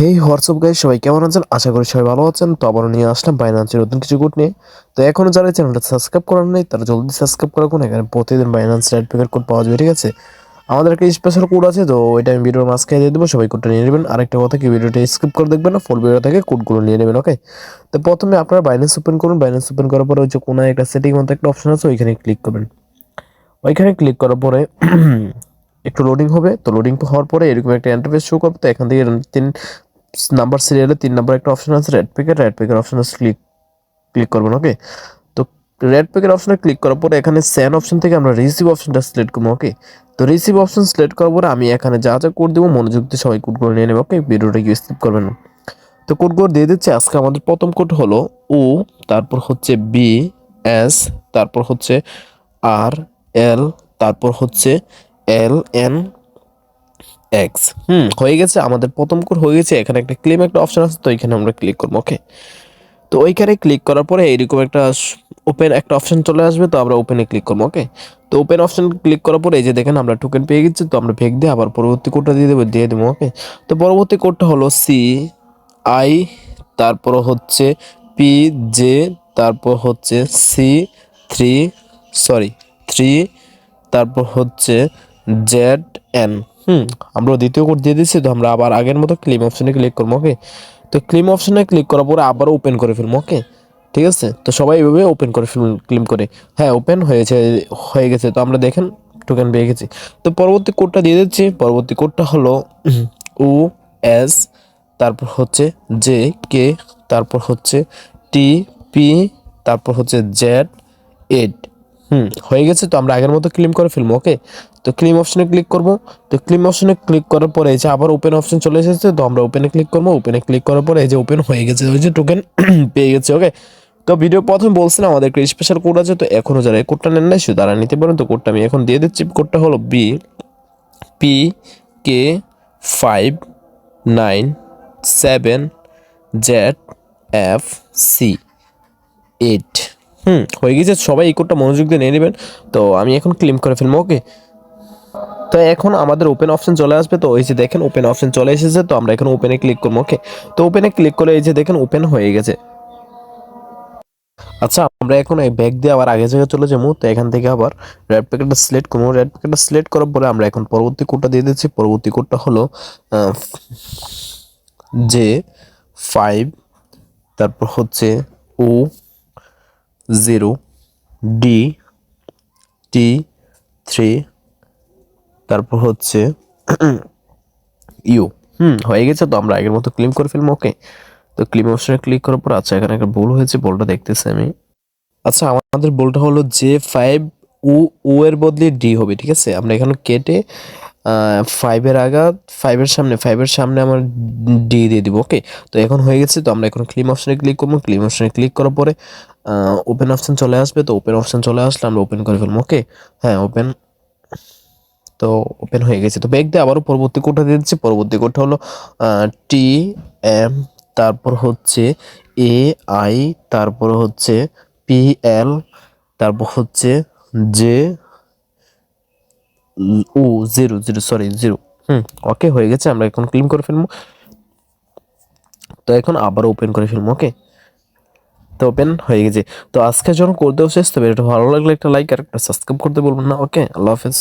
হেই WhatsApp guys, সবাই কেমন আছেন? আশা করি সবাই ভালো আছেন। তো আবারও নিয়ে আসলাম বাইন্যান্সের নতুন কিছু কোড নিয়ে। তো এখনো যারা চ্যানেলটা সাবস্ক্রাইব করেন নাই তারা জলদি সাবস্ক্রাইব করে রাখুন। এখানে প্রতিদিন বাইন্যান্স রেড পিকের কোড পাওয়া যাবে, ঠিক আছে? আমাদের একটা স্পেশাল কোড আছে, তো ওইটা আমি ভিডিওর মাঝখানে দিয়ে দেবো, সবাই কোডটা নিয়ে নেবেন। আরেকটা কথা কি, ভিডিওটা স্কিপ করে দেখবেন না, ফুল ভিডিও থেকে কোডগুলো নিয়ে নেবেন, ওকে? তো প্রথমে আপনারা বাইন্যান্স ওপেন করুন। বাইন্যান্স ওপেন করার পরে ওই যে কোনো একটা সেটিং মতো একটা অপশন আছে, ওইখানে ক্লিক করবেন। ওইখানে ক্লিক করার পরে একটু লোডিং হবে। তো লোডিং হওয়ার পরে এরকম একটা ইন্টারফেস শো করবে। তো এখান থেকে তিন নাম্বার সিরিয়ালে 3 নাম্বার একটা অপশন আছে রেড পিকের অপশন আছে, ক্লিক করবেন, ওকে? তো রেড পিকের অপশনে ক্লিক করার পরে এখানে সেন্ড অপশন থেকে আমরা রিসিভ অপশনটা সিলেক্ট করবো, ওকে? তো রিসিভ অপশন সিলেক্ট করার পরে আমি এখানে যা যা কোড দেবো মনোযোগ দিয়ে সবাই কোডগুলো নিয়ে নেবো, ওকে? ভিডিওটা কি স্কিপ করবেন না। তো কোডগুলো দিয়ে দিচ্ছি। আজকে আমাদের প্রথম কোড হলো ও, তারপর হচ্ছে বি এস, তারপর হচ্ছে আর এল, তারপর হচ্ছে এল এন এক্স। হয়ে গেছে, আমাদের প্রথম কোড হয়ে গেছে। এখানে একটা ক্লেম একটা অপশন আছে, তো এখানে আমরা ক্লিক করবো, ওকে? তো ওইখানে ক্লিক করার পরে এইরকম একটা ওপেন একটা অপশন চলে আসবে, তো আমরা ওপেনে ক্লিক করবো, ওকে? তো ওপেন অপশন ক্লিক করার পরে এই যে দেখেন আমরা টোকেন পেয়ে গেছি। তো আমরা ভেগ দিয়ে আবার পরবর্তী কোডটা দিয়ে দেবো, ওকে? তো পরবর্তী কোডটা হলো সি আই, তারপর হচ্ছে পি জে, তারপর হচ্ছে সি থ্রি, সরি থ্রি, তারপর হচ্ছে জেড এন। আমরা দ্বিতীয় কোড দিয়ে দিচ্ছি। তো আমরা আবার আগের মতো ক্লেম অপশনে ক্লিক করবো, ওকে? তো ক্লেম অপশনে ক্লিক করার পরে আবার ওপেন করে ফেলবো, ওকে? ঠিক আছে, তো সবাই এইভাবে ওপেন করে ফেলুন ক্লেম করে। হ্যাঁ, ওপেন হয়ে গেছে। তো আমরা দেখেন টোকেন পেয়ে গেছি। তো পরবর্তী কোডটা দিয়ে দিচ্ছি। পরবর্তী কোডটা হলো ও এস, তারপর হচ্ছে জে কে, তারপর হচ্ছে টি পি, তারপর হচ্ছে জেড এইট। হয়ে গেছে। তো আমরা আগের মতো ক্লেম করে ফেলবো, ওকে? তো ক্লেম অপশনে ক্লিক করব। তো ক্লেম অপশনে ক্লিক করার পরে এই যে আবার ওপেন অপশন চলে এসেছে, তো আমরা ওপেনে ক্লিক করবো। ওপেনে ক্লিক করার পরে এই যে ওপেন হয়ে গেছে, ওই যে টোকেন পেয়ে গেছে, ওকে? তো ভিডিও প্রথমে বলছিলাম আমাদের একটা স্পেশাল কোড আছে, তো এখনো যারা এই কোডটা নেন নাই শুধু তারা নিতে পারেন। তো কোডটা আমি এখন দিয়ে দিচ্ছি। কোডটা হলো B P K 597ZF C 8। হয়ে গেছে। সবাই এই কোডটা মনোযোগ দিয়ে নিয়ে নেবেন। তো আমি এখন ক্লেম করে ফেলবো, ওকে? তো এখন আমাদের ওপেন অপশন চলে আসবে। তো এই যে দেখেন ওপেন অপশন চলে এসেছে। তো আমরা এখন ওপেনে ক্লিক করবো, ওকে? তো ওপেনে ক্লিক করে এই যে দেখেন ওপেন হয়ে গেছে। আচ্ছা, আমরা এখন এই ব্যাগ দিয়ে আবার আগে জায়গায় চলে যাবো। তো এখান থেকে আবার রেড প্যাকেটটা সিলেক্ট করবো। রেড প্যাকেটটা সিলেক্ট করার পরে আমরা এখন পরবর্তী কোডটা দিয়ে দিচ্ছি। পরবর্তী কোডটা হলো J5, তারপর হচ্ছে O0DT3, তারপর হচ্ছে ইউ। হয়ে গেছে। তো আমরা আগের মতো ক্লেম করে ফেলবো, ওকে? তো ক্লেম অপশনে ক্লিক করার পর আচ্ছা এখানে একটা ভুল হয়েছে, ভুলটা দেখতেছি আমি। আচ্ছা, আমাদের ভুলটা হলো J5 ও এর বদলে ডি হবে, ঠিক আছে? আমরা এখানে কেটে ফাইভের আঘাত, ফাইভের সামনে আমার ডি দিয়ে দিব, ওকে? তো এখন হয়ে গেছে। তো আমরা এখন ক্লেম অপশনে ক্লিক করবো। ক্লেম অপশনে ক্লিক করার পরে ওপেন অপশন চলে আসবে। তো ওপেন অপশন চলে আসলে আমরা ওপেন করে ফেলবো, ওকে? হ্যাঁ, ওপেন। তো ওপেন হয়ে গেছে। তো ব্যাগ দিয়ে আবারও পরবর্তী কোডটা দিয়ে দিচ্ছি। পরবর্তী কোডটা হলো টি এম, তারপর হচ্ছে এ আই, তারপর হচ্ছে পি এল, তারপর হচ্ছে J O zero zero, sorry zero. Okay, হয়ে গেছে। আমরা এখন ক্লেম করে ফেলবো। তো এখন আবার ওপেন করে ফেলবো, ওকে? তো ওপেন হয়ে গেছে। তো আজকে যখন করতে শেষ, তবে এটা ভালো লাগলে একটা লাইক আর একটা সাবস্ক্রাইব করতে বলবেন না, ওকে? আল্লাহ হাফেজ।